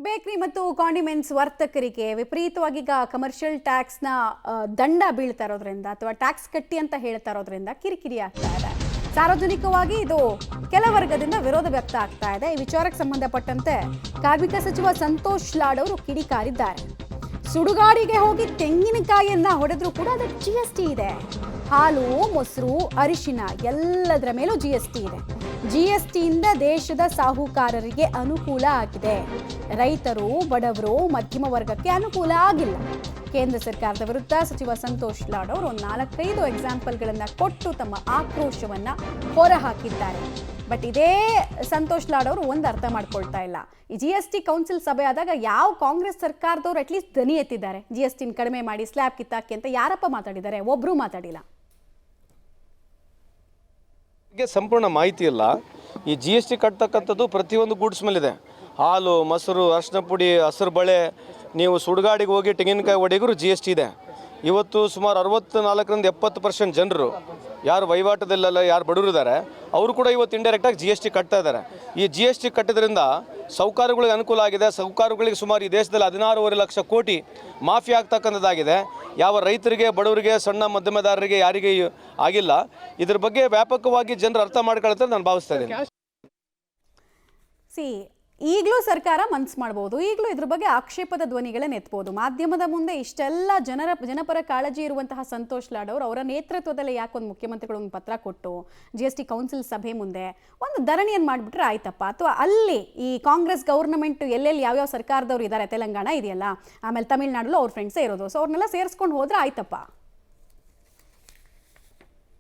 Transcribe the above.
Bakery ಮತ್ತು condiments ವರ್ತಕರಿಗೆ ವಿಪರೀತವಾಗಿ ಈಗ ಕಮರ್ಷಿಯಲ್ ಟ್ಯಾಕ್ಸ್ನ ದಂಡ ಬೀಳ್ತಾ ಇರೋದ್ರಿಂದ ಅಥವಾ ಟ್ಯಾಕ್ಸ್ ಕಟ್ಟಿ ಅಂತ ಹೇಳ್ತಾ ಇರೋದ್ರಿಂದ ಕಿರಿಕಿರಿ ಆಗ್ತಾ ಇದೆ. ಸಾರ್ವಜನಿಕವಾಗಿ ಇದು ಕೆಲ ವರ್ಗದಿಂದ ವಿರೋಧ ವ್ಯಕ್ತ ಆಗ್ತಾ ಇದೆ. ಈ ವಿಚಾರಕ್ಕೆ ಸಂಬಂಧಪಟ್ಟಂತೆ ಕಾರ್ಮಿಕ ಸಚಿವ ಸಂತೋಷ್ ಲಾಡ್ ಅವರು ಕಿಡಿಕಾರಿದ್ದಾರೆ. ಸುಡುಗಾಡಿಗೆ ಹೋಗಿ ತೆಂಗಿನಕಾಯಿಯನ್ನ ಹೊಡೆದ್ರೂ ಕೂಡ ಅದಕ್ಕೆ GST ಇದೆ. ಹಾಲು, ಮೊಸರು, ಅರಿಶಿನ ಎಲ್ಲದರ ಮೇಲೂ GST ಇದೆ. GST ಇಂದ ದೇಶದ ಸಾಹುಕಾರರಿಗೆ ಅನುಕೂಲ ಆಗಿದೆ. ರೈತರು, ಬಡವರು, ಮಧ್ಯಮ ವರ್ಗಕ್ಕೆ ಅನುಕೂಲ ಆಗಿಲ್ಲ. ಕೇಂದ್ರ ಸರ್ಕಾರದ ವಿರುದ್ಧ ಸಚಿವ ಸಂತೋಷ್ ಲಾಡ್ ಅವರು 4-5 ಎಕ್ಸಾಂಪಲ್ಗಳನ್ನು ಕೊಟ್ಟು ತಮ್ಮ ಆಕ್ರೋಶವನ್ನ ಹೊರಹಾಕಿದ್ದಾರೆ. ಬಟ್ ಇದೇ ಸಂತೋಷ್ ಲಾಡ್ ಅವರು ಒಂದು ಅರ್ಥ ಮಾಡ್ಕೊಳ್ತಾ ಇಲ್ಲ. ಈ GST ಕೌನ್ಸಿಲ್ ಸಭೆ ಆದಾಗ ಯಾವ ಕಾಂಗ್ರೆಸ್ ಸರ್ಕಾರದವ್ರು ಅಟ್ಲೀಸ್ಟ್ ಧ್ವನಿ ಎತ್ತಿದ್ದಾರೆ. GST ಕಡಿಮೆ ಮಾಡಿ, ಸ್ಲ್ಯಾಬ್ ಕಿತ್ತಾಕಿ ಅಂತ ಯಾರಪ್ಪ ಮಾತಾಡಿದ್ದಾರೆ? ಒಬ್ರು ಮಾತಾಡಿಲ್ಲ. ಸಂಪೂರ್ಣ ಮಾಹಿತಿ ಇಲ್ಲ. ಈ GST ಕಟ್ತಕ್ಕಂಥದ್ದು ಪ್ರತಿಯೊಂದು ಗೂಡ್ಸ್ ಮೇಲಿದೆ. ಹಾಲು, ಮೊಸರು, ಅರಿಶಿನ ಪುಡಿ, ಹಸಿರು ಬಳೆ, ನೀವು ಸುಡುಗಾಡಿಗೆ ಹೋಗಿ ತೆಂಗಿನಕಾಯಿ ಹೊಡೆಗೂ GST ಇದೆ. ಇವತ್ತು ಸುಮಾರು 64-70% ಜನರು ಯಾರು ವಹಿವಾಟದಲ್ಲೆಲ್ಲ ಯಾರು ಬಡವರಿದ್ದಾರೆ ಅವರು ಕೂಡ ಇವತ್ತು ಇಂಡೈರೆಕ್ಟಾಗಿ GST ಕಟ್ತಾ ಇದ್ದಾರೆ. ಈ GST ಕಟ್ಟಿದ್ರಿಂದ ಸಾಹುಕಾರಗಳಿಗೆ ಅನುಕೂಲ ಆಗಿದೆ. ಸಾಹುಕಾರಗಳಿಗೆ ಸುಮಾರು ಈ ದೇಶದಲ್ಲಿ 16.5 ಲಕ್ಷ ಕೋಟಿ ಮಾಫಿ ಆಗ್ತಕ್ಕಂಥದ್ದಾಗಿದೆ. ಯಾವ ರೈತರಿಗೆ, ಬಡವರಿಗೆ, ಸಣ್ಣ ಮಧ್ಯಮದಾರರಿಗೆ ಯಾರಿಗೆ ಆಗಿಲ್ಲ. ಇದ್ರ ಬಗ್ಗೆ ವ್ಯಾಪಕವಾಗಿ ಜನರು ಅರ್ಥ ಮಾಡ್ಕೊಳ್ತಾರೆ ನಾನು ಭಾವಿಸ್ತಾ ಇದ್ದೀನಿ. ಈಗಲೂ ಸರ್ಕಾರ ಮನ್ಸು ಮಾಡ್ಬೋದು, ಈಗಲೂ ಇದ್ರ ಬಗ್ಗೆ ಆಕ್ಷೇಪದ ಧ್ವನಿಗಳನ್ನ ಎತ್ಬೋದು. ಮಾಧ್ಯಮದ ಮುಂದೆ ಇಷ್ಟೆಲ್ಲ ಜನಪರ ಕಾಳಜಿ ಇರುವಂತಹ ಸಂತೋಷ್ ಲಾಡ್ ಅವರು ಅವರ ನೇತೃತ್ವದಲ್ಲಿ ಯಾಕೊಂದು ಮುಖ್ಯಮಂತ್ರಿಗಳು ಒಂದು ಪತ್ರ ಕೊಟ್ಟು GST ಕೌನ್ಸಿಲ್ ಸಭೆ ಮುಂದೆ ಒಂದು ಧರಣಿಯನ್ನು ಮಾಡಿಬಿಟ್ರೆ ಆಯ್ತಪ್ಪ, ಅಥವಾ ಅಲ್ಲಿ ಈ ಕಾಂಗ್ರೆಸ್ ಗೌರ್ಮೆಂಟ್ ಎಲ್ಲೆಲ್ಲಿ ಯಾವ್ಯಾವ ಸರ್ಕಾರದವ್ರು ಇದ್ದಾರೆ, ತೆಲಂಗಾಣ ಇದೆಯಲ್ಲ, ಆಮೇಲೆ ತಮಿಳ್ನಾಡಲ್ಲೂ ಅವ್ರ ಫ್ರೆಂಡ್ಸೇ ಇರೋದು, ಸೊ ಅವ್ರನ್ನೆಲ್ಲ ಸೇರಿಸ್ಕೊಂಡು ಹೋದ್ರೆ ಆಯ್ತಪ್ಪ.